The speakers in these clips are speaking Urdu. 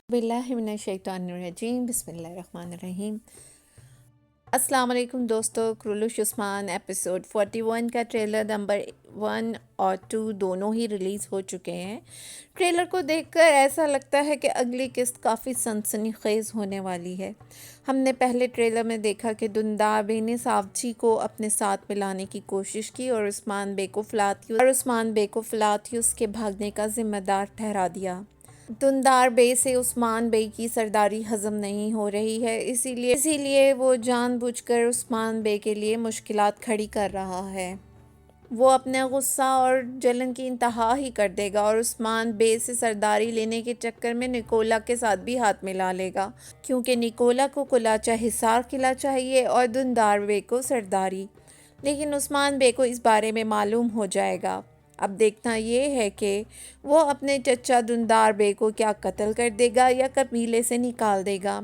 باللہ من الشیطان الرجیم، بسم اللہ الرحمن الرحیم۔ السلام علیکم دوستو، کرولوش عثمان ایپیسوڈ 41 کا ٹریلر نمبر 1 اور 2 دونوں ہی ریلیز ہو چکے ہیں۔ ٹریلر کو دیکھ کر ایسا لگتا ہے کہ اگلی قسط کافی سنسنی خیز ہونے والی ہے۔ ہم نے پہلے ٹریلر میں دیکھا کہ دندار بے نے ساوچی کو اپنے ساتھ ملانے کی کوشش کی اور عثمان بے کو فلاتیوس کے بھاگنے کا ذمہ دار ٹھہرا دیا۔ دندار بے سے عثمان بے کی سرداری ہضم نہیں ہو رہی ہے، اسی لیے وہ جان بوجھ کر عثمان بے کے لیے مشکلات کھڑی کر رہا ہے۔ وہ اپنے غصہ اور جلن کی انتہا ہی کر دے گا اور عثمان بے سے سرداری لینے کے چکر میں نکولا کے ساتھ بھی ہاتھ ملا لے گا، کیونکہ نکولا کو قلعہ حصار قلعہ چاہیے اور دندار بے کو سرداری۔ لیکن عثمان بے کو اس بارے میں معلوم ہو جائے گا۔ اب دیکھنا یہ ہے کہ وہ اپنے چچا دندار بے کو کیا قتل کر دے گا یا قبیلے سے نکال دے گا۔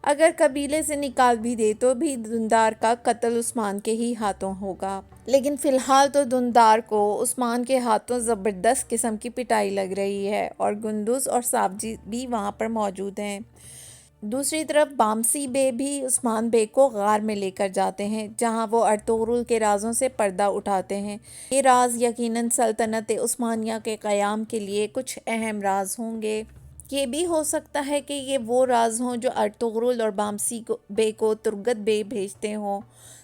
اگر قبیلے سے نکال بھی دے تو بھی دندار کا قتل عثمان کے ہی ہاتھوں ہوگا۔ لیکن فی الحال تو دندار کو عثمان کے ہاتھوں زبردست قسم کی پٹائی لگ رہی ہے اور گندوز اور ساوجی بھی وہاں پر موجود ہیں۔ دوسری طرف بامسی بے بھی عثمان بے کو غار میں لے کر جاتے ہیں، جہاں وہ ارطغرل کے رازوں سے پردہ اٹھاتے ہیں۔ یہ راز یقیناً سلطنت عثمانیہ کے قیام کے لیے کچھ اہم راز ہوں گے۔ یہ بھی ہو سکتا ہے کہ یہ وہ راز ہوں جو ارطغرل اور بامسی بے کو ترگت بے بھیجتے ہوں،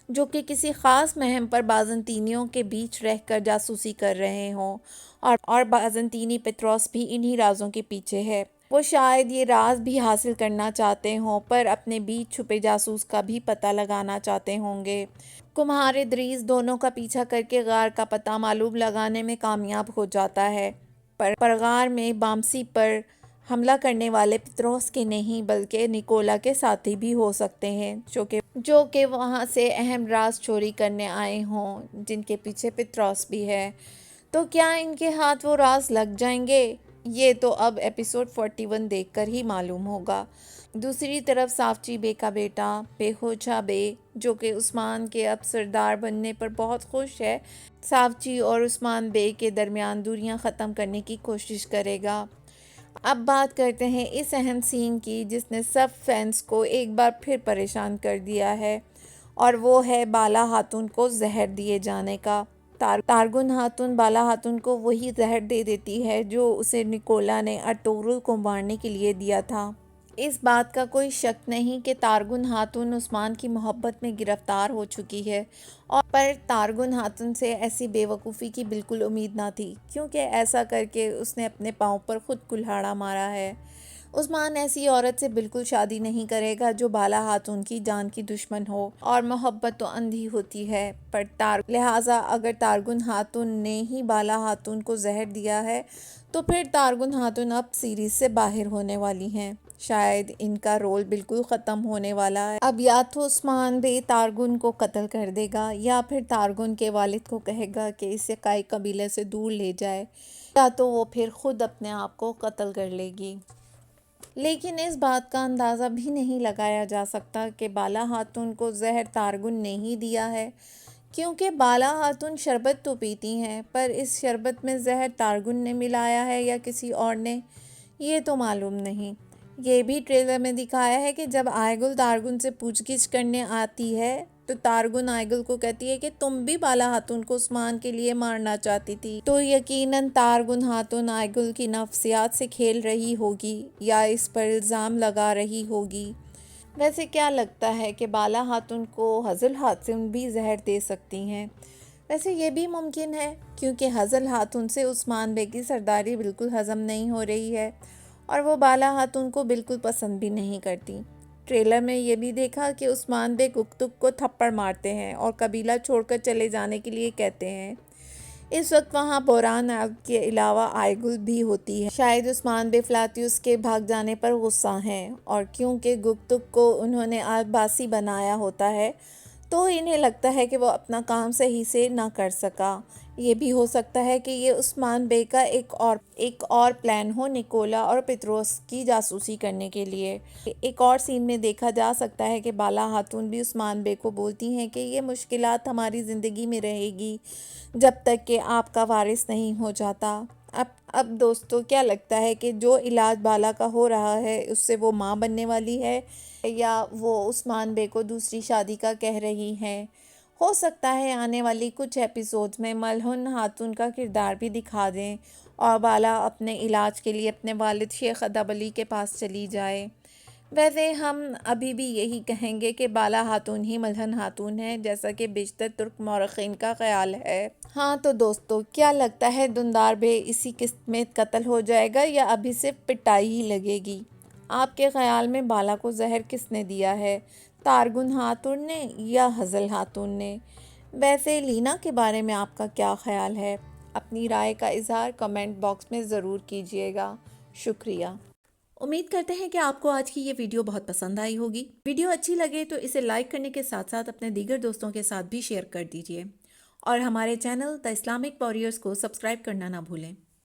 جو کہ کسی خاص مہم پر بازنطینیوں کے بیچ رہ کر جاسوسی کر رہے ہوں، اور بازنطینی پطرس بھی انہی رازوں کے پیچھے ہے۔ وہ شاید یہ راز بھی حاصل کرنا چاہتے ہوں، پر اپنے بیچ چھپے جاسوس کا بھی پتہ لگانا چاہتے ہوں گے۔ کمہار ادریس دونوں کا پیچھا کر کے غار کا پتہ معلوم لگانے میں کامیاب ہو جاتا ہے، پر غار میں بامسی پر حملہ کرنے والے پطرس کے نہیں بلکہ نکولا کے ساتھی بھی ہو سکتے ہیں، جو کہ وہاں سے اہم راز چوری کرنے آئے ہوں، جن کے پیچھے پطرس بھی ہے۔ تو کیا ان کے ہاتھ وہ راز لگ جائیں گے؟ یہ تو اب ایپیسوڈ 41 دیکھ کر ہی معلوم ہوگا۔ دوسری طرف ساوچی بے کا بیٹا بےہوچا بے، جو کہ عثمان کے اب سردار بننے پر بہت خوش ہے، ساوچی اور عثمان بے کے درمیان دوریاں ختم کرنے کی کوشش کرے گا۔ اب بات کرتے ہیں اس اہم سین کی جس نے سب فینس کو ایک بار پھر پریشان کر دیا ہے، اور وہ ہے بالا خاتون کو زہر دیے جانے کا۔ تارگن خاتون بالا خاتون کو وہی زہر دے دیتی ہے جو اسے نکولا نے ارطغرل کو مارنے کے لیے دیا تھا۔ اس بات کا کوئی شک نہیں کہ تارگن خاتون عثمان کی محبت میں گرفتار ہو چکی ہے، پر تارگن خاتون سے ایسی بے وقوفی کی بالکل امید نہ تھی، کیونکہ ایسا کر کے اس نے اپنے پاؤں پر خود کلہاڑا مارا ہے۔ عثمان ایسی عورت سے بالکل شادی نہیں کرے گا جو بالا خاتون کی جان کی دشمن ہو، اور محبت تو اندھی ہوتی ہے، لہٰذا اگر تارگن خاتون نے ہی بالا خاتون کو زہر دیا ہے تو پھر تارگن خاتون اب سیریز سے باہر ہونے والی ہیں۔ شاید ان کا رول بالکل ختم ہونے والا ہے۔ اب یا تو عثمان بے تارگن کو قتل کر دے گا یا پھر تارگن کے والد کو کہے گا کہ اسے کائی قبیلے سے دور لے جائے، یا تو وہ پھر خود اپنے آپ کو قتل کر لے گی۔ لیکن اس بات کا اندازہ بھی نہیں لگایا جا سکتا کہ بالا خاتون کو زہر تارگن نے ہی دیا ہے، کیونکہ بالا خاتون شربت تو پیتی ہیں، پر اس شربت میں زہر تارگن نے ملایا ہے یا کسی اور نے، یہ تو معلوم نہیں۔ یہ بھی ٹریلر میں دکھایا ہے کہ جب آئیگل تارگن سے پوچھ گچھ کرنے آتی ہے تو تارگن آئیگل کو کہتی ہے کہ تم بھی بالا خاتون کو عثمان کے لیے مارنا چاہتی تھی، تو یقیناً تارگن خاتون آئیگل کی نفسیات سے کھیل رہی ہوگی یا اس پر الزام لگا رہی ہوگی۔ ویسے کیا لگتا ہے کہ بالا خاتون کو حضل خاتون بھی زہر دے سکتی ہیں؟ ویسے یہ بھی ممکن ہے، کیونکہ حضل خاتون سے عثمان بے کی سرداری بالکل ہضم نہیں ہو رہی ہے اور وہ بالا خاتون کو بالکل پسند بھی نہیں کرتی۔ ٹریلر میں یہ بھی دیکھا کہ عثمان بے گفتگ کو تھپڑ مارتے ہیں اور قبیلہ چھوڑ کر چلے جانے کے لیے کہتے ہیں۔ اس وقت وہاں بوران کے علاوہ آئیگل بھی ہوتی ہے۔ شاید عثمان بے فلاتیوس کے بھاگ جانے پر غصہ ہیں، اور کیونکہ گفتگ کو انہوں نے عباسی بنایا ہوتا ہے تو انہیں لگتا ہے کہ وہ اپنا کام صحیح سے نہ کر سکا۔ یہ بھی ہو سکتا ہے کہ یہ عثمان بے کا ایک اور پلان ہو نکولا اور پطرس کی جاسوسی کرنے کے لیے۔ ایک اور سین میں دیکھا جا سکتا ہے کہ بالا خاتون بھی عثمان بے کو بولتی ہیں کہ یہ مشکلات ہماری زندگی میں رہے گی جب تک کہ آپ کا وارث نہیں ہو جاتا۔ اب اب دوستو کیا لگتا ہے کہ جو علاج بالا کا ہو رہا ہے اس سے وہ ماں بننے والی ہے یا وہ عثمان بے کو دوسری شادی کا کہہ رہی ہیں؟ ہو سکتا ہے آنے والی کچھ ایپیسوڈز میں ملہن خاتون کا کردار بھی دکھا دیں اور بالا اپنے علاج کے لیے اپنے والد شیخ ادب علی کے پاس چلی جائے۔ ویسے ہم ابھی بھی یہی کہیں گے کہ بالا خاتون ہی ملہن خاتون ہے، جیسا کہ بیشتر ترک مورخین کا خیال ہے۔ ہاں تو دوستو کیا لگتا ہے دندار بے اسی قسط میں قتل ہو جائے گا یا ابھی صرف پٹائی ہی لگے گی؟ آپ کے خیال میں بالا کو زہر کس نے دیا ہے، تارگن خاتون نے یا حزل خاتون نے؟ ویسے لینا کے بارے میں آپ کا کیا خیال ہے؟ اپنی رائے کا اظہار کمنٹ باکس میں ضرور کیجیے گا۔ شکریہ۔ امید کرتے ہیں کہ آپ کو آج کی یہ ویڈیو بہت پسند آئی ہوگی۔ ویڈیو اچھی لگے تو اسے لائک کرنے کے ساتھ ساتھ اپنے دیگر دوستوں کے ساتھ بھی شیئر کر دیجیے اور ہمارے چینل دی اسلامک واریئرز کو سبسکرائب کرنا نہ بھولیں۔